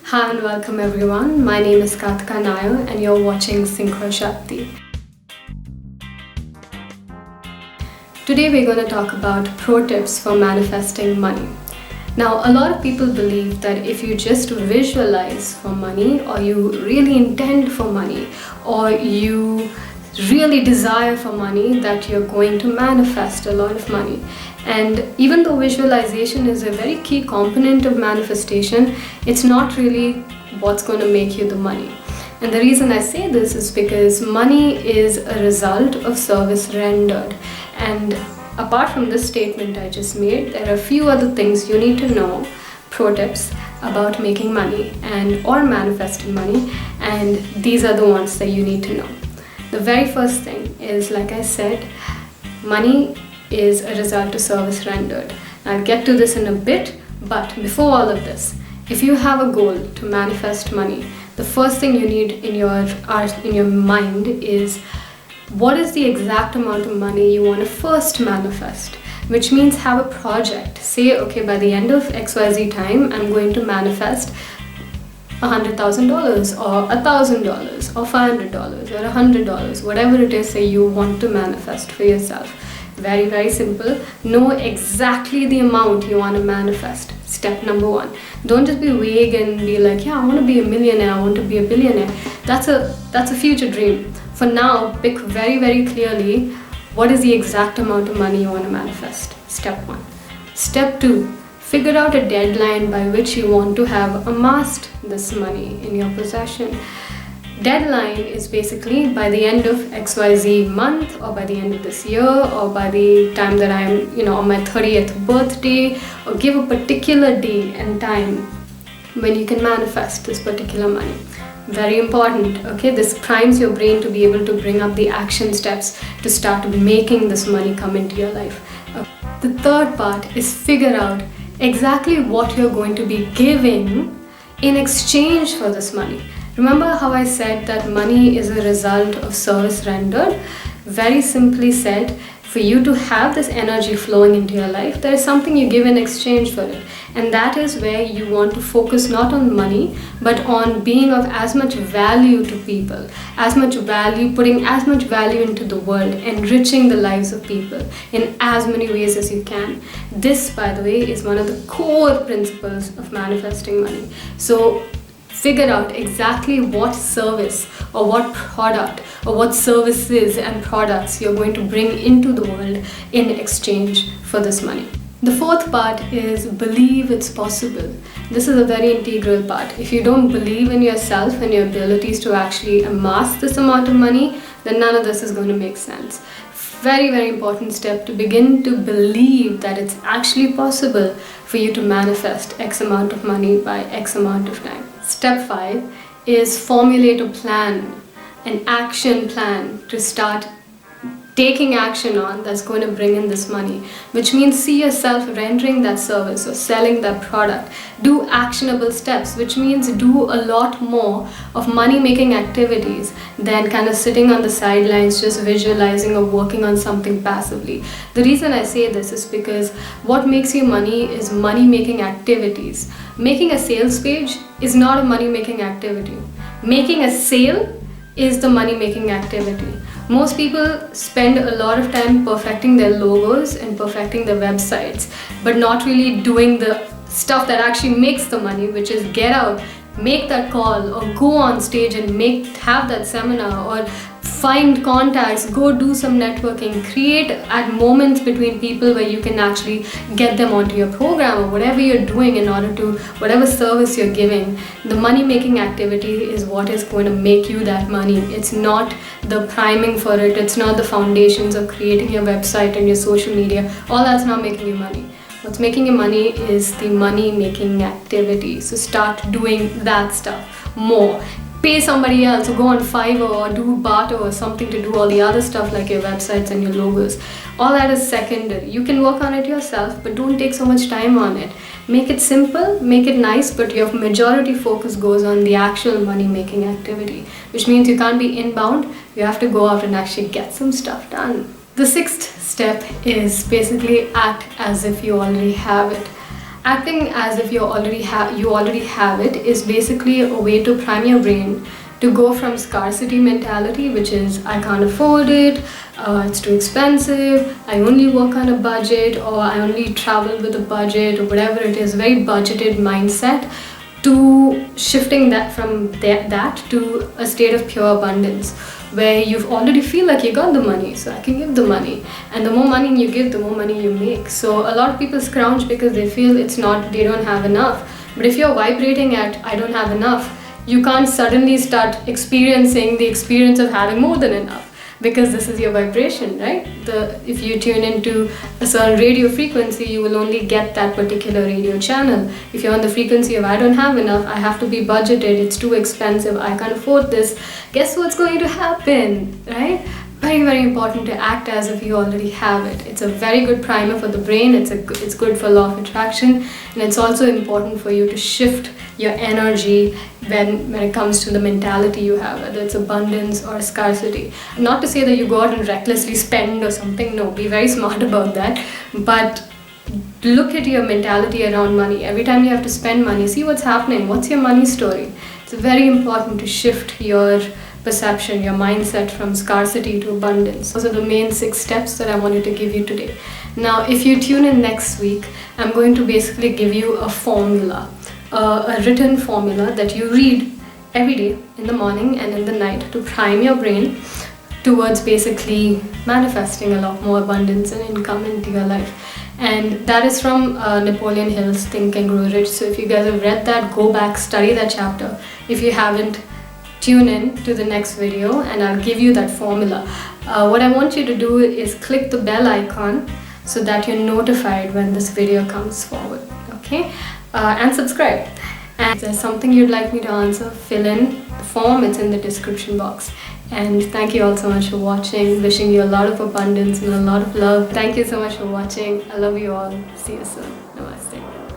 Hi and welcome everyone. My name is Kartika Nair and you're watching Synchro Shakti. Today we're going to talk about pro tips for manifesting money. Now, a lot of people believe that if you just visualize for money, or you really intend for money, or you really desire for money, that you're going to manifest a lot of money. And even though visualization is a very key component of manifestation, it's not really what's going to make you the money. And the reason I say this is because money is a result of service rendered. And apart from this statement I just made, there are a few other things you need to know, pro tips about making money and or manifesting money, and these are the ones that you need to know. The very first thing is, like I said, money is a result of service rendered. I'll get to this in a bit, but before all of this, if you have a goal to manifest money, the first thing you need in your mind is what is the exact amount of money you want to first manifest, which means have a project. Say, okay, by the end of XYZ time, I'm going to manifest $100,000 or $1,000 or $500 or $100, whatever it is that you want to manifest for yourself. Very, very simple. Know exactly the amount you want to manifest. Step number one. Don't just be vague and be like, yeah, I want to be a millionaire, I want to be a billionaire. That's a future dream. For now, pick very, very clearly what is the exact amount of money you want to manifest. Step one. Step two. Figure out a deadline by which you want to have amassed this money in your possession. Deadline is basically by the end of XYZ month, or by the end of this year, or by the time that I'm, on my 30th birthday, or give a particular day and time when you can manifest this particular money. Very important, okay? This primes your brain to be able to bring up the action steps to start making this money come into your life. The third part is figure out exactly what you're going to be giving in exchange for this money. Remember how I said that money is a result of service rendered? Very simply said, for you to have this energy flowing into your life, there is something you give in exchange for it. And that is where you want to focus not on money, but on being of as much value to people, as much value, putting as much value into the world, enriching the lives of people in as many ways as you can. This, by the way, is one of the core principles of manifesting money. So figure out exactly what service or what product or what services and products you're going to bring into the world in exchange for this money. The fourth part is believe it's possible. This is a very integral part. If you don't believe in yourself and your abilities to actually amass this amount of money, then none of this is going to make sense. Very, very important step to begin to believe that it's actually possible for you to manifest X amount of money by X amount of time. Step 5 is formulate a plan, an action plan to start taking action on that's going to bring in this money, which means see yourself rendering that service or selling that product. Do actionable steps, which means do a lot more of money making activities than kind of sitting on the sidelines just visualizing or working on something passively. The reason I say this is because what makes you money is money making activities. Making a sales page is not a money making activity. Making a sale is the money making activity. Most people spend a lot of time perfecting their logos and perfecting their websites, but not really doing the stuff that actually makes the money, which is get out, make that call, or go on stage and have that seminar, or find contacts, go do some networking, create at moments between people where you can actually get them onto your program or whatever you're doing in order to, whatever service you're giving. The money making activity is what is going to make you that money. It's not the priming for it, it's not the foundations of creating your website and your social media. All that's not making you money. What's making you money is the money making activity. So start doing that stuff more. Pay somebody else, or go on Fiverr or do barter or something to do all the other stuff like your websites and your logos. All that is secondary. You can work on it yourself, but don't take so much time on it. Make it simple, make it nice, but your majority focus goes on the actual money making activity, which means you can't be inbound. You have to go out and actually get some stuff done. The sixth step is basically act as if you already have it. Acting as if you already have it is basically a way to prime your brain to go from scarcity mentality, which is I can't afford it, it's too expensive, I only work on a budget, or I only travel with a budget, or whatever it is, very budgeted mindset, to shifting that from that to a state of pure abundance, where you already feel like you got the money, so I can give the money, and the more money you give, the more money you make. So a lot of people scrounge because they feel they don't have enough. But if you're vibrating at I don't have enough, you can't suddenly start experiencing the experience of having more than enough, because this is your vibration, right? If you tune into a certain radio frequency, you will only get that particular radio channel. If you're on the frequency of I don't have enough, I have to be budgeted, it's too expensive, I can't afford this, guess what's going to happen, right? Very, very important to act as if you already have it. It's a very good primer for the brain. It's good for law of attraction, and it's also important for you to shift your energy when it comes to the mentality you have, whether it's abundance or scarcity. Not to say that you go out and recklessly spend or something. No, be very smart about that. But look at your mentality around money. Every time you have to spend money, see what's happening. What's your money story? It's very important to shift your perception, your mindset from scarcity to abundance. Those are the main 6 steps that I wanted to give you today. Now, if you tune in next week, I'm going to basically give you a formula, a written formula that you read every day in the morning and in the night to prime your brain towards basically manifesting a lot more abundance and income into your life. And that is from Napoleon Hill's Think and Grow Rich. So if you guys have read that, go back, study that chapter. If you haven't, tune in to the next video and I'll give you that formula. What I want you to do is click the bell icon so that you're notified when this video comes forward, okay? And subscribe. And if there's something you'd like me to answer, fill in the form, it's in the description box. And thank you all so much for watching. Wishing you a lot of abundance and a lot of love. Thank you so much for watching. I love you all. See you soon. Namaste.